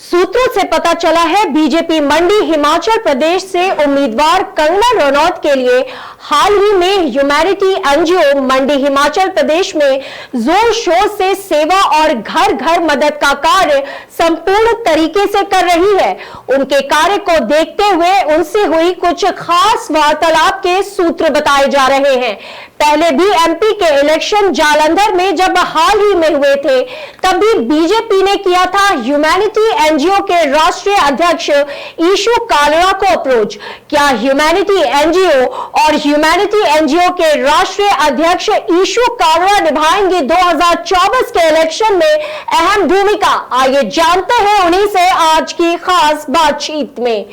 सूत्रों से पता चला है बीजेपी मंडी हिमाचल प्रदेश से उम्मीदवार कंगना रनौत के लिए हाल ही में ह्यूमैनिटी एनजीओ मंडी हिमाचल प्रदेश में जोर शोर से सेवा और घर घर मदद का कार्य संपूर्ण तरीके से कर रही है। उनके कार्य को देखते हुए उनसे हुई कुछ खास वार्तालाप के सूत्र बताए जा रहे हैं। पहले भी एमपी के इलेक्शन जालंधर में जब हाल ही में हुए थे तब भी बीजेपी ने किया था ह्यूमैनिटी एनजीओ के राष्ट्रीय अध्यक्ष ईशू कालरा को अप्रोच। क्या ह्यूमैनिटी एनजीओ और ह्यूमैनिटी एनजीओ के राष्ट्रीय अध्यक्ष ईशू कालरा निभाएंगे 2024 के इलेक्शन में अहम भूमिका? आइए जानते हैं उन्हीं से आज की खास बातचीत में।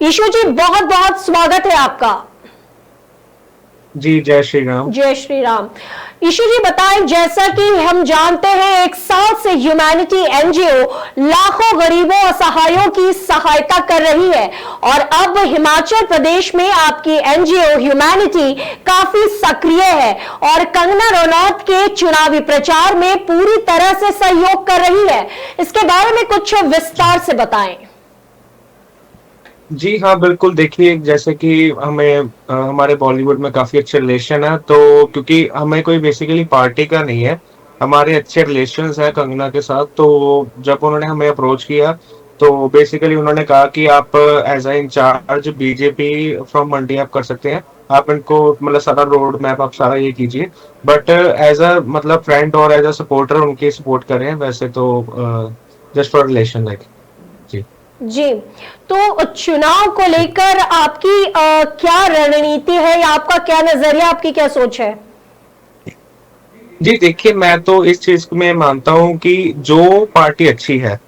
ईशू जी, बहुत बहुत स्वागत है आपका। जी, जय श्री राम। जय श्री राम। ईशू जी बताएं, जैसा कि हम जानते हैं एक साल से ह्यूमैनिटी एनजीओ लाखों गरीबों असहायों की सहायता कर रही है और अब हिमाचल प्रदेश में आपकी एनजीओ ह्यूमैनिटी काफी सक्रिय है और कंगना रनौत के चुनावी प्रचार में पूरी तरह से सहयोग कर रही है। इसके बारे में कुछ विस्तार से बताएं। जी हाँ, बिल्कुल। देखिए, जैसे कि हमें हमारे बॉलीवुड में काफी अच्छे रिलेशन है, तो क्योंकि हमें कोई बेसिकली पार्टी का नहीं है, हमारे अच्छे रिलेशंस है कंगना के साथ। तो जब उन्होंने हमें अप्रोच किया तो बेसिकली उन्होंने कहा कि आप as a incharge BJP from Mandi आप कर सकते हैं, आप इनको मतलब सारा रोड मैप आप सारा ये कीजिए, बट एज अ मतलब फ्रेंड और एज अ सपोर्टर उनकी सपोर्ट करें, वैसे तो जस्ट फॉर रिलेशन लाइक। जी जी, तो चुनाव को लेकर आपकी क्या रणनीति है या आपका क्या नजरिया, आपकी क्या सोच है? जी, देखिए, मैं तो इस चीज में मानता हूँ कि जो पार्टी अच्छी है,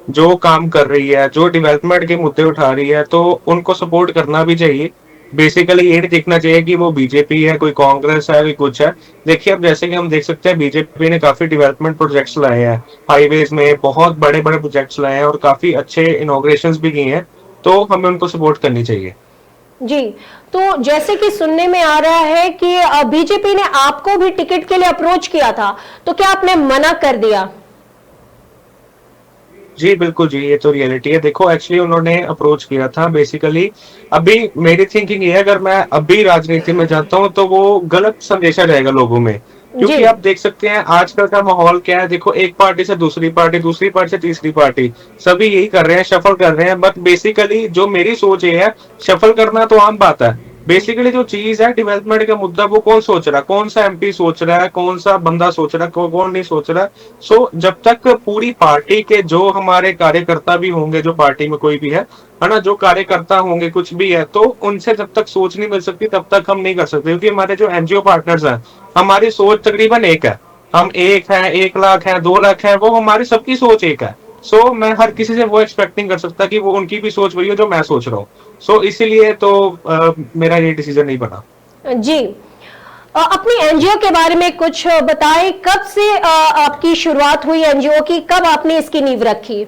जो काम कर रही है, जो डेवलपमेंट के मुद्दे उठा रही है, तो उनको सपोर्ट करना भी चाहिए। बेसिकली ये नहीं देखना चाहिए कि वो बीजेपी है, कोई कांग्रेस है, कोई कुछ है। देखिए, अब जैसे कि हम देख सकते हैं बीजेपी ने काफी डेवलपमेंट प्रोजेक्ट्स लाए हैं, हाईवेज में बहुत बड़े बड़े प्रोजेक्ट्स लाए हैं और काफी अच्छे इनॉग्रेशंस भी किए हैं, तो हमें उनको सपोर्ट करनी चाहिए। जी, तो जैसे कि सुनने में आ रहा है कि बीजेपी ने आपको भी टिकट के लिए अप्रोच किया था, तो क्या आपने मना कर दिया? जी, बिल्कुल जी, ये तो रियलिटी है। देखो, एक्चुअली उन्होंने अप्रोच किया था बेसिकली। अभी मेरी थिंकिंग ये है, अगर मैं अभी राजनीति में जाता हूँ तो वो गलत संदेशा जाएगा लोगों में, जी क्योंकि आप देख सकते हैं आजकल का माहौल क्या है। देखो, एक पार्टी से दूसरी पार्टी, दूसरी पार्टी से तीसरी पार्टी, सभी यही कर रहे हैं, शफल कर रहे हैं। बट बेसिकली जो मेरी सोच ये है, शफल करना तो आम बात है। बेसिकली जो चीज है डेवलपमेंट का मुद्दा, वो कौन सोच रहा है, कौन सा एमपी सोच रहा है, कौन सा बंदा सोच रहा है, कौन नहीं सोच रहा है। सो जब तक पूरी पार्टी के जो हमारे कार्यकर्ता भी होंगे, जो पार्टी में कोई भी है ना, जो कार्यकर्ता होंगे कुछ भी है, तो उनसे जब तक सोच नहीं मिल सकती तब तक हम नहीं कर सकते। क्योंकि हमारे जो एनजीओ पार्टनर्स हैं, हमारी सोच तकरीबन एक है। हम एक हैं, 1 लाख हैं, 2 लाख हैं, वो हमारी सबकी सोच एक है। सो मैं हर किसी से वो एक्सपेक्ट नहीं कर सकता कि वो उनकी भी सोच वही हो जो मैं सोच रहा हूँ। सो इसीलिए तो मेरा ये डिसीजन नहीं बना। जी, अपनी एनजीओ के बारे में कुछ बताएं। कब से आपकी शुरुआत हुई एनजीओ की, कब आपने इसकी नींव रखी?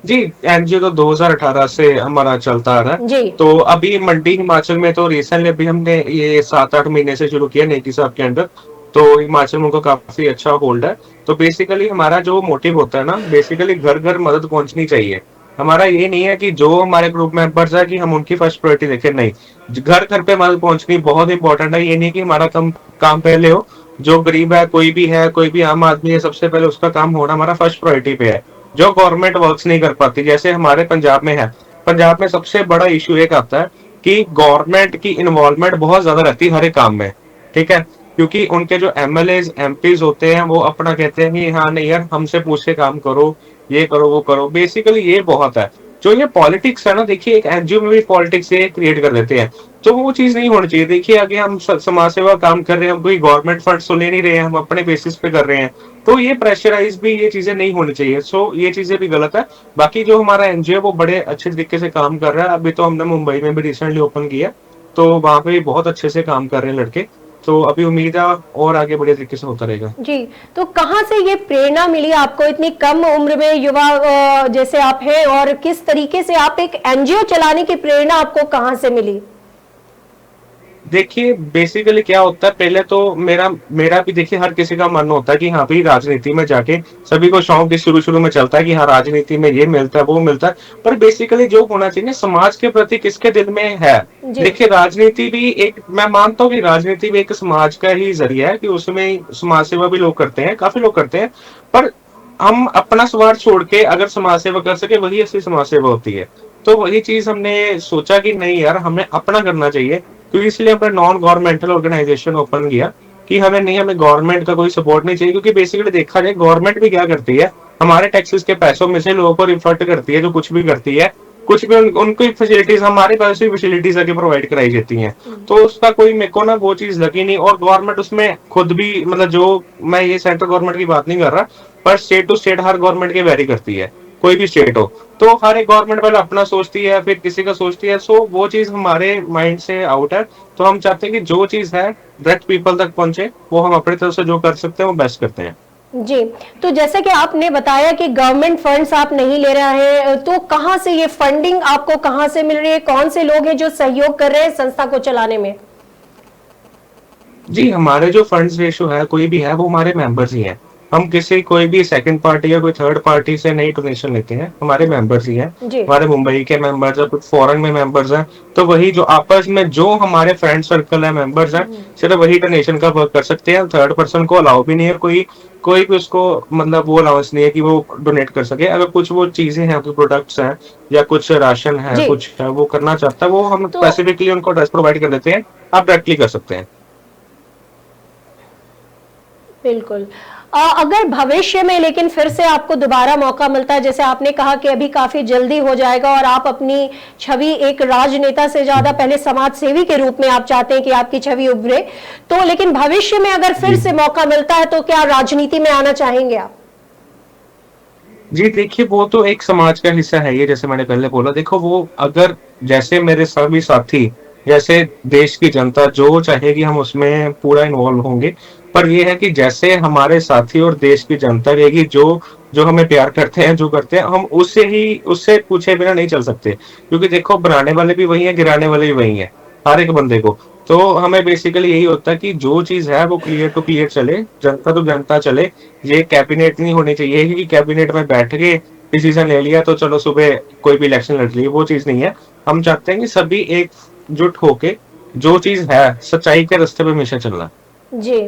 जी, एनजीओ तो 2018 से हमारा चलता आ रहा है। जी तो अभी मंडी हिमाचल में तो रिसेंटली अभी हमने ये 7-8 महीने से शुरू किया नेकी साहब के अंडर। तो हिमाचल में उनको काफी अच्छा होल्ड है। तो बेसिकली हमारा जो मोटिव होता है ना, बेसिकली घर घर मदद पहुंचनी चाहिए। हमारा ये नहीं है कि जो हमारे ग्रुप मेंबर्स है कि हम उनकी फर्स्ट प्रायोरिटी देखें, नहीं, घर घर पे मदद पहुंचनी बहुत इंपॉर्टेंट है। ये नहीं कि हमारा काम पहले हो, जो गरीब है, कोई भी है, कोई भी आम आदमी है, सबसे पहले उसका काम होना हमारा फर्स्ट प्रायोरिटी पे है। जो गवर्नमेंट वर्क्स नहीं कर पाती, जैसे हमारे पंजाब में है, पंजाब में सबसे बड़ा इशू एक आता है कि गवर्नमेंट की इन्वॉल्वमेंट बहुत ज्यादा रहती है हर एक काम में, ठीक है। क्योंकि उनके जो एमएलएज एमपीज होते हैं वो अपना कहते हैं कि हाँ नहीं यार, हमसे पूछ के काम करो, ये करो वो करो। बेसिकली ये बहुत है। जो ये पॉलिटिक्स है ना, देखिए एक एनजीओ में भी पॉलिटिक्स ये क्रिएट कर देते हैं, तो वो चीज नहीं होनी चाहिए। देखिए, आगे हम समाज सेवा काम कर रहे हैं, हम कोई गवर्नमेंट फंड्स तो ले नहीं रहे हैं, हम अपने बेसिस पे कर रहे हैं। तो ये प्रेशराइज भी ये चीजें नहीं होनी चाहिए। सो ये चीजें भी गलत है। बाकी जो हमारा एनजीओ वो बड़े अच्छे तरीके से काम कर रहा है। अभी तो हमने मुंबई में भी रिसेंटली ओपन किया, तो वहां पे भी बहुत अच्छे से काम कर रहे हैं लड़के। तो अभी उम्मीद है और आगे बढ़िया तरीके से होता रहेगा। जी, तो कहाँ से ये प्रेरणा मिली आपको, इतनी कम उम्र में युवा जैसे आप हैं, और किस तरीके से आप एक एनजीओ चलाने की प्रेरणा आपको कहाँ से मिली? देखिए बेसिकली क्या होता है, पहले तो मेरा मेरा भी देखिए हर किसी का मन होता है कि हाँ भाई राजनीति में जाके, सभी को शौक भी शुरू शुरू में चलता है कि हाँ राजनीति में ये मिलता है वो मिलता है, पर बेसिकली जो होना चाहिए ना, समाज के प्रति किसके दिल में है। जी। देखिए राजनीति भी एक, मैं मानता हूँ कि राजनीति भी एक समाज का ही जरिया है, कि उसमें समाज सेवा भी लोग करते हैं, काफी लोग करते हैं, पर हम अपना स्वार्थ छोड़ के अगर समाज सेवा कर सके वही असली समाज सेवा होती है। तो वही चीज हमने सोचा कि नहीं यार, हमें अपना करना चाहिए। तो इसलिए हमने नॉन गवर्नमेंटल ऑर्गेनाइजेशन ओपन किया कि हमें नहीं, हमें गवर्नमेंट का कोई सपोर्ट नहीं चाहिए, क्योंकि बेसिकली देखा जाए गवर्नमेंट भी क्या करती है, हमारे टैक्सेस के पैसों में से लोगों को रिफंड करती है, जो कुछ भी करती है, कुछ भी उनको फैसिलिटीज हमारे पास से फैसिलिटीज आगे प्रोवाइड कराई जाती हैं। तो उसका कोई मेरे को ना वो चीज लगी नहीं, और गवर्नमेंट उसमें खुद भी मतलब जो, मैं ये सेंट्रल गवर्नमेंट की बात नहीं कर रहा, पर स्टेट टू स्टेट हर गवर्नमेंट के वेरी करती है, कोई भी स्टेट हो। तो हर एक गवर्नमेंट पहले अपना सोचती है, फिर किसी का सोचती है, सो वो चीज हमारे माइंड से आउट है। तो हम चाहते हैं कि जो चीज है डायरेक्ट पीपल तक पहुंचे, वो हम अपनी तरफ से जो कर सकते हैं वो बेस्ट करते हैं। जी, तो जैसे कि आपने बताया कि गवर्नमेंट फंड्स आप नहीं ले रहे हैं, तो कहाँ से ये फंडिंग आपको कहाँ से मिल रही है, कौन से लोग हैं जो सहयोग कर रहे हैं संस्था को चलाने में? जी, हमारे जो फंड्स रेशो है, कोई भी है, वो हमारे मेंबर्स ही हैं। हम किसी कोई भी सेकंड पार्टी या कोई थर्ड पार्टी से नहीं डोनेशन लेते हैं, हमारे मेंबर्स ही हैं। जी। हमारे मुंबई के मेंबर्स हैं, कुछ फॉरेन में मेंबर्स हैं। तो वही जो आपस में जो हमारे फ्रेंड सर्कल है, मेंबर्स हैं, सिर्फ वही डोनेशन का वर्क कर सकते हैं। थर्ड पर्सन को अलाउ भी नहीं है, कोई कोई भी उसको मतलब वो अलाउंस नहीं है कि वो डोनेट कर सके। अगर कुछ वो चीजें हैं, कोई प्रोडक्ट्स हैं या कुछ राशन है, जी। कुछ है, वो करना चाहता है, वो हम तो स्पेसिफिकली उनको एड्रेस प्रोवाइड कर देते हैं, आप डायरेक्टली कर सकते हैं। बिल्कुल। अगर भविष्य में लेकिन फिर से आपको दोबारा मौका मिलता है, जैसे आपने कहा कि अभी काफी जल्दी हो जाएगा और आप अपनी छवि एक राजनेता से ज्यादा पहले समाज सेवी के रूप में आप चाहते हैं कि आपकी छवि उभरे, तो लेकिन भविष्य में अगर फिर जी। से मौका मिलता है तो क्या राजनीति में आना चाहेंगे आप? जी, देखिए वो तो एक समाज का हिस्सा है ये, जैसे मैंने पहले बोला। देखो वो अगर, जैसे मेरे सभी साथी, जैसे देश की जनता जो चाहेगी हम उसमें पूरा इन्वॉल्व होंगे। पर ये है कि जैसे हमारे साथी और देश की जनता रहेगी, जो जो हमें प्यार करते हैं, जो करते हैं, हम उससे पूछे बिना नहीं चल सकते। क्योंकि देखो बनाने वाले भी वही हैं, गिराने वाले भी वही हैं, हर एक बंदे को। तो हमें बेसिकली यही होता है कि जो चीज़ है वो क्लियर टू क्लियर चले, जनता टू जनता चले। ये कैबिनेट नहीं होनी चाहिए कि कैबिनेट में बैठ के डिसीजन ले लिया तो चलो सुबह कोई भी इलेक्शन लड़ ली, वो चीज़ नहीं है। हम चाहते हैं कि सभी एकजुट होके जो चीज़ है सच्चाई के रास्ते पे हमेशा चलना। जी,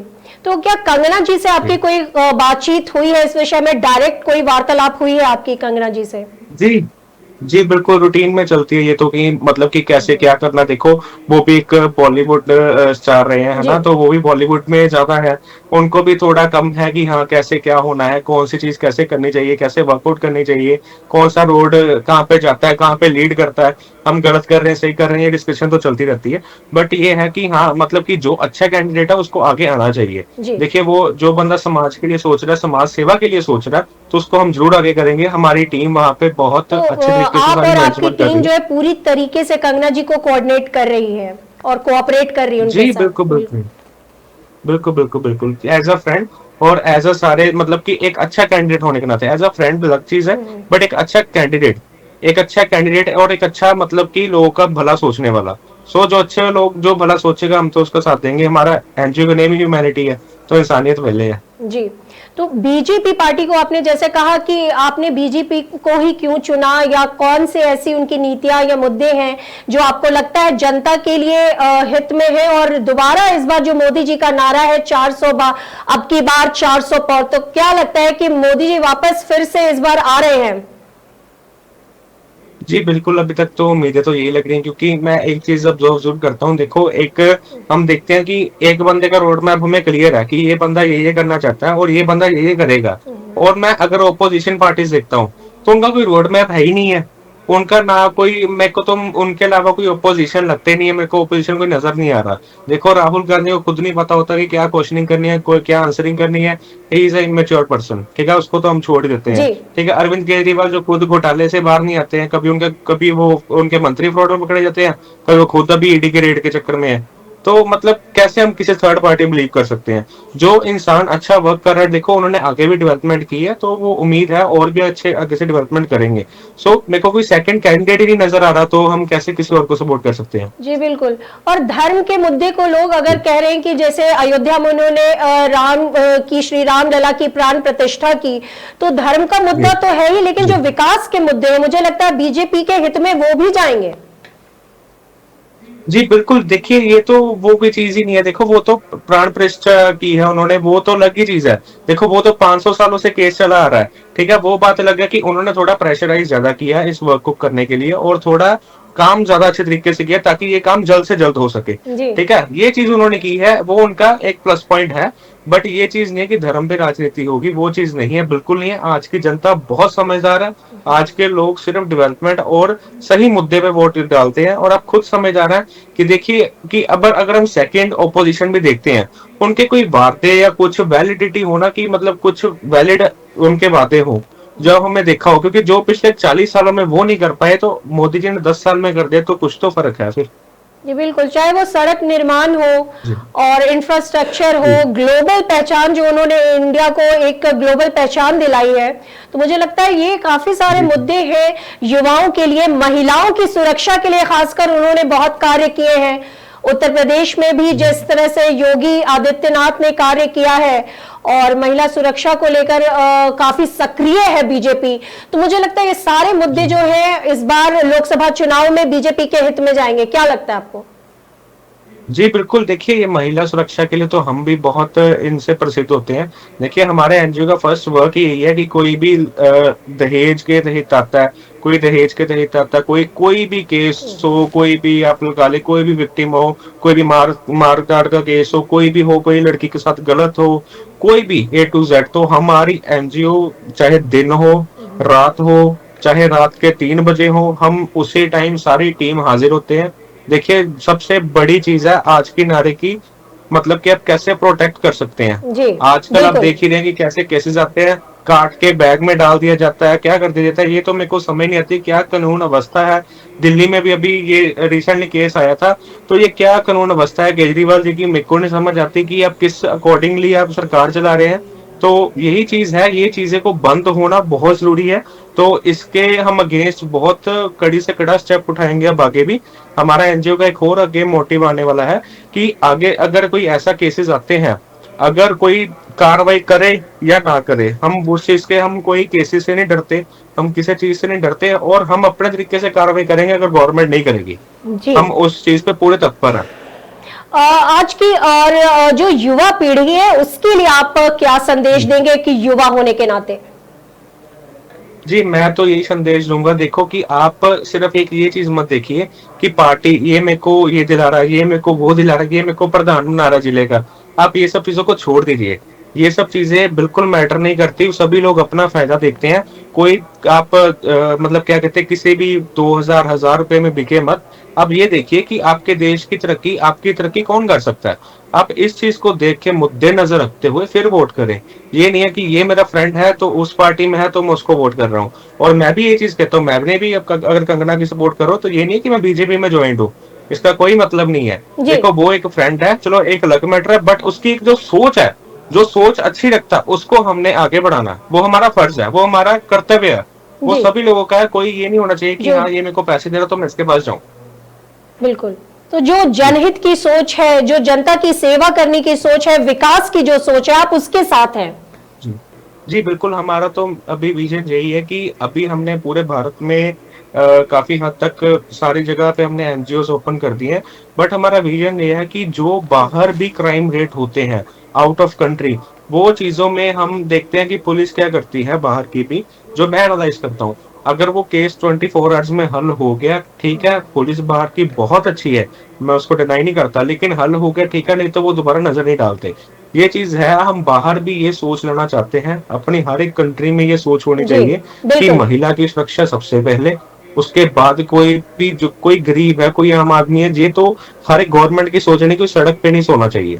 तो क्या कंगना जी से आपकी जी। कोई बातचीत हुई है इस विषय में, डायरेक्ट कोई वार्तालाप हुई है आपकी कंगना जी से? जी। जी, बिल्कुल रूटीन में चलती है ये तो, कि मतलब कि कैसे क्या करना। देखो वो भी एक बॉलीवुड स्टार रहे हैं, है जी। ना? तो वो भी बॉलीवुड में ज़्यादा है। उनको भी थोड़ा कम है कि हाँ, कैसे क्या होना है, कौन-सी चीज़ कैसे करनी चाहिए, कैसे वर्कआउट करनी चाहिए, कौन-सा रोड कहाँ पे जाता है, कहाँ पे लीड करता है, हम गलत कर रहे हैं, सही कर रहे हैं, ये डिस्कशन तो चलती रहती है। बट ये है कि हाँ, मतलब कि जो अच्छा कैंडिडेट है उसको आगे आना चाहिए। जी। देखिए वो जो बंदा समाज के लिए सोच रहा है, समाज सेवा के लिए सोच रहा है, तो उसको हम ज़रूर आगे करेंगे। हमारी टीम वहाँ पे बहुत तो अच्छे तरीके से आप सारी और आपकी मैनेजमेंट कर टीम रही जो है। है पूरी तरीके से कंगना जी को कोऑर्डिनेट कर रही है और कोऑपरेट कर रही है उनके जी, साथ? बिल्कुल, बिल्कुल। बिल्कुल, बिल्कुल, बिल्कुल। एज़ अ फ्रेंड और एज़ अ सारे, मतलब कि एक अच्छा कैंडिडेट होने के नाते, एज़ अ फ्रेंड अलग चीज़ है, हम्म। बट एक अच्छा कैंडिडेट और एक अच्छा, मतलब कि लोगों का भला सोचने वाला। सो जो अच्छे लोग जो भला सोचेगा हम तो उसका साथ देंगे। हमारा एनजीओ का नेम ही ह्यूमैनिटी है, तो इंसानियत पहले है। जी, तो बीजेपी पार्टी को आपने जैसे कहा कि आपने बीजेपी को ही क्यों चुना, या कौन से ऐसी उनकी नीतियां या मुद्दे हैं जो आपको लगता है जनता के लिए हित में है? और दोबारा इस बार जो मोदी जी का नारा है 400 बार, अब की बार 400 पार, तो क्या लगता है कि मोदी जी वापस फिर से इस बार आ रहे हैं? जी, बिल्कुल, अभी तक तो उम्मीदें तो यही लग रही हैं, क्योंकि मैं एक चीज़ ऑब्ज़र्व ज़रूर करता हूँ। देखो एक, हम देखते हैं कि एक बंदे का रोड मैप हमें क्लियर है कि ये बंदा ये करना चाहता है और ये बंदा ये करेगा। और मैं अगर ऑपोज़िशन पार्टीज़ देखता हूँ, तो उनका कोई रोड मैप है ही नहीं है। उनका ना कोई, मेरे को तो उनके अलावा कोई ऑपोज़िशन लगते नहीं है, मेरे को ऑपोज़िशन कोई नज़र नहीं आ रहा। देखो राहुल गांधी को खुद नहीं पता होता कि क्या क्वेश्चनिंग करनी है, कोई क्या आंसरिंग करनी है। He is a immature person, ठीक है? उसको तो हम छोड़ ही देते हैं। जी। ठीक है, अरविंद केजरीवाल जो खुद घोटाले से बाहर नहीं आते हैं, कभी वो उनके मंत्री फ्रॉड में पकड़े जाते हैं, कभी वो खुद अभी ईडी के रेड के चक्कर में है। तो मतलब कैसे हम किसी थर्ड पार्टी बिलीव कर सकते हैं? जो इंसान अच्छा वर्क कर रहा है, देखो उन्होंने आगे भी डेवलपमेंट की है, तो वो उम्मीद है और भी अच्छे आगे से डेवलपमेंट करेंगे। सो मेरे को कोई सेकंड कैंडिडेट ही नहीं नजर आ रहा, तो हम कैसे किसी और को सपोर्ट कर सकते हैं? जी बिल्कुल। और धर्म के मुद्दे को लोग अगर जी, कह रहे हैं कि जैसे अयोध्या में उन्होंने राम की श्री राम लला की प्राण प्रतिष्ठा की, तो धर्म का जी, मुद्दा तो है ही, लेकिन जी। जो विकास के मुद्दे हैं मुझे लगता है बीजेपी के हित में वो भी जाएंगे। जी, बिल्कुल, देखिए ये तो वो कोई चीज़ ही नहीं है, देखो वो तो प्राण प्रतिष्ठा की है उन्होंने, वो तो अलग ही चीज़ है। देखो वो तो 500 सालों से केस चला आ रहा है, ठीक है? वो बात अलग है कि उन्होंने थोड़ा प्रेशराइज़ ज़्यादा किया है इस वर्क को करने के लिए और थोड़ा काम ज़्यादा अच्छे तरीके से किया ताकि ये काम जल्द से जल्द हो सके, जी ठीक है? ये चीज़ उन्होंने की है, वो उनका एक प्लस पॉइंट है, बट ये चीज़ नहीं है कि धर्म पे राजनीति होगी, वो चीज़ नहीं है, बिल्कुल नहीं है। आज की जनता बहुत समझदार है, आज के लोग सिर्फ डेवलपमेंट और सही मुद्दे पे वोट डालते हैं और आप खुद समझदार हैं कि देखिए कि अब अगर हम सेकंड ऑपोजिशन भी देखते हैं, उनके कोई बातें या कुछ वैलिडिटी होना कि मतलब कुछ वैलिड उनके बातें हो, जो हमें देखा हो, क्योंकि जो पिछले 40 सालों में वो नहीं कर पाए, तो मोदी जी ने 10 साल में कर दिया, तो कुछ तो फ़र्क है फिर। जी बिल्कुल, चाहे वो सड़क निर्माण हो जी, और इंफ्रास्ट्रक्चर जी, हो, ग्लोबल पहचान जो उन्होंने इंडिया को एक ग्लोबल पहचान दिलाई है, तो मुझे लगता है ये काफी सारे जी, मुद्दे हैं। युवाओं के लिए, महिलाओं की सुरक्षा के लिए खासकर उन्होंने बहुत कार्य किए हैं। उत्तर प्रदेश में भी जिस तरह से योगी आदित्यनाथ ने कार्य किया है और महिला सुरक्षा को लेकर काफी सक्रिय है बीजेपी, तो मुझे लगता है ये सारे मुद्दे जी। जो हैं इस बार लोकसभा चुनाव में बीजेपी के हित में जाएंगे। क्या लगता है आपको? जी, बिल्कुल, देखिए ये महिला सुरक्षा के लिए तो हम भी बहुत इनसे प्रसिद्ध होते हैं। देखिए हमारे एनजीओ का फर्स्ट वर्क ही यही है कि कोई भी दहेज के तहत आता है, कोई दहेज के तहत आता है, कोई कोई भी केस हो, कोई भी आप लगा लें, कोई भी विक्टिम हो, कोई भी मार-काट का केस हो, कोई भी हो, कोई लड़की के साथ गलत हो, कोई भी ए टू ज़ेड, तो हमारी एनजीओ चाहे दिन हो, रात हो, चाहे रात के 3 बजे हो, हम उसी टाइम सारी टीम हाज़िर होते हैं। देखिए सबसे बड़ी चीज़ है आज की नारी की, मतलब कि आप कैसे प्रोटेक्ट कर सकते हैं। जी आजकल आप बिल्कुल। देख ही रहे हैं कि कैसे केसेस आते हैं, काट के बैग में डाल दिया जाता है, क्या कर दिया जाता है, ये तो मेरे को समझ नहीं आती क्या कानून अवस्था है। दिल्ली में भी अभी ये रिसेंटली केस आया था, तो ये क्या कानून अवस्था है केजरीवाल जी की, मेरे को नहीं समझ आती कि आप किस अकॉर्डिंगली आप सरकार चला रहे हैं। तो यही चीज़ है, ये चीज़ें को बंद होना बहुत ज़रूरी है। तो इसके हम अगेंस्ट बहुत कड़ी से कड़ा स्टेप उठाएँगे अब आगे भी। हमारा एनजीओ का एक और आगे मोटिव आने वाला है कि आगे अगर कोई ऐसा केसेस आते हैं, अगर कोई कार्रवाई करे या ना करे, हम उस चीज़ के हम कोई केसेस से नहीं डरते, हम किसी चीज़ से नहीं डरते और हम अपने तरीके से कार्रवाई करेंगे अगर गवर्नमेंट नहीं करेगी। जी हम उस चीज़ पे पूरे तत्पर हैं। आज की और जो युवा पीढ़ी है उसके लिए आप क्या संदेश जी। देंगे कि युवा होने के नाते? जी, मैं तो यही संदेश दूँगा, देखो कि आप सिर्फ़ एक ये चीज़ मत देखिए कि पार्टी ये मेरे को ये दिला रहा है, ये मेरे को वो दिला रहा है, ये मेरे को प्रधान बना रहा है जिले का। आप ये सब चीज़ों को छोड़ दीजिए। ये सब चीज़ें बिल्कुल मैटर नहीं करती, सभी लोग अपना फ़ायदा देखते हैं। कोई आप मतलब क्या कहते हैं, किसी भी 2000 1000 रुपए में बिके मत। आप ये देखिए कि आपके देश की तरक्की, आपकी तरक्की कौन कर सकता है? आप इस चीज़ को देख के मुद्देनज़र रखते हुए फिर वोट करें। ये नहीं है कि ये मेरा फ्रेंड है तो उस पार्टी में है तो मैं उसको वोट कर रहा हूँ। और मैं भी ये चीज़ कहता हूँ, मैंने भी अब अगर कंगना की सपोर्ट करो तो ये नहीं है कि मैं बीजेपी में जॉइंट हूँ। इसका कोई मतलब नहीं है। जी देखो वो एक फ्रेंड है, चलो एक अलग मैटर है, बट उसकी एक जो सोच है, जो सोच अच्छी रखता है, उसको हमने आगे बढ़ाना है। वो हमारा फर्ज है, वो हमारा कर्तव्य है। वो जी सभी लोगों का है, कोई ये नहीं होना चाहिए कि जो हाँ ये मेरे को पैसे दे रहा तो मैं इसके पास जाऊँ। बिल्कुल। तो जो जी। जनहित की सोच है, जो जनता की सेवा करने की सोच है, विकास की जो सोच है, आप उसके साथ हैं। जी। जी, बिल्कुल, हमारा तो अभी विज़न यही है कि अभी हमने पूरे भारत में काफ़ी हद तक सारी जगह पे हमने एनजीओज़ ओपन कर दिए हैं। बट हमारा विज़न ये है कि जो बाहर भी क्राइम रेट होते हैं, आउट ऑफ कंट्री, वो चीज़ों में हम देखते हैं कि पुलिस क्या करती है बाहर की भी, जो मैं एनालाइज़ करता हूँ। अगर वो केस 24 आवर्स में हल हो गया, ठीक है, पुलिस बाहर की बहुत अच्छी है, मैं उसको डिनाई नहीं करता, लेकिन हल हो गया, ठीक है, नहीं तो वो दोबारा नज़र नहीं डालते। ये चीज़ है, हम बाहर भी ये सोच लेना चाहते हैं, अपनी हर एक कंट्री में ये सोच होनी जी चाहिए कि बिल्कुल। महिला की सुरक्षा सबसे पहले, उसके बाद कोई भी जो कोई गरीब है, कोई आम आदमी है, ये तो हर एक गवर्नमेंट की सोच है नहीं, कोई सड़क पे नहीं सोना चाहिए।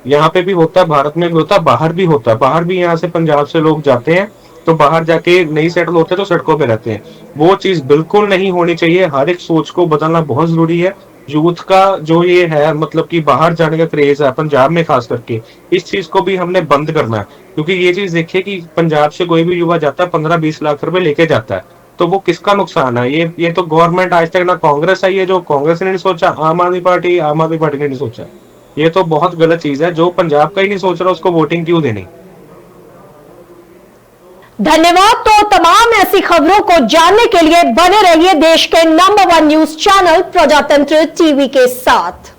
यहाँ पे भी होता है, भारत में भी होता है, बाहर भी होता है। बाहर भी यहाँ से पंजाब से लोग जाते हैं, तो बाहर जाके नहीं सेटल होते तो सड़कों पे रहते हैं। वो चीज़ बिल्कुल नहीं होनी चाहिए, हर एक सोच को बदलना बहुत ज़रूरी है। यूथ का जो ये है मतलब कि बाहर जाने का क्रेज है पंजाब में खास करके, इस चीज को भी हमने बंद करना है। क्योंकि ये चीज देखिए कि पंजाब से कोई भी युवा जाता है 15-20 लाख रुपए लेके जाता है, तो वो किसका नुकसान है? ये तो गवर्नमेंट आज तक ना कांग्रेस आई है, जो कांग्रेस ने नहीं सोचा, आम आदमी पार्टी ने नहीं सोचा। ये तो बहुत गलत चीज है, जो पंजाब का ही नहीं सोच रहा उसको वोटिंग क्यों देनी। धन्यवाद। तो तमाम ऐसी खबरों को जानने के लिए बने रहिए देश के नंबर 1 न्यूज चैनल प्रजातंत्र टीवी के साथ।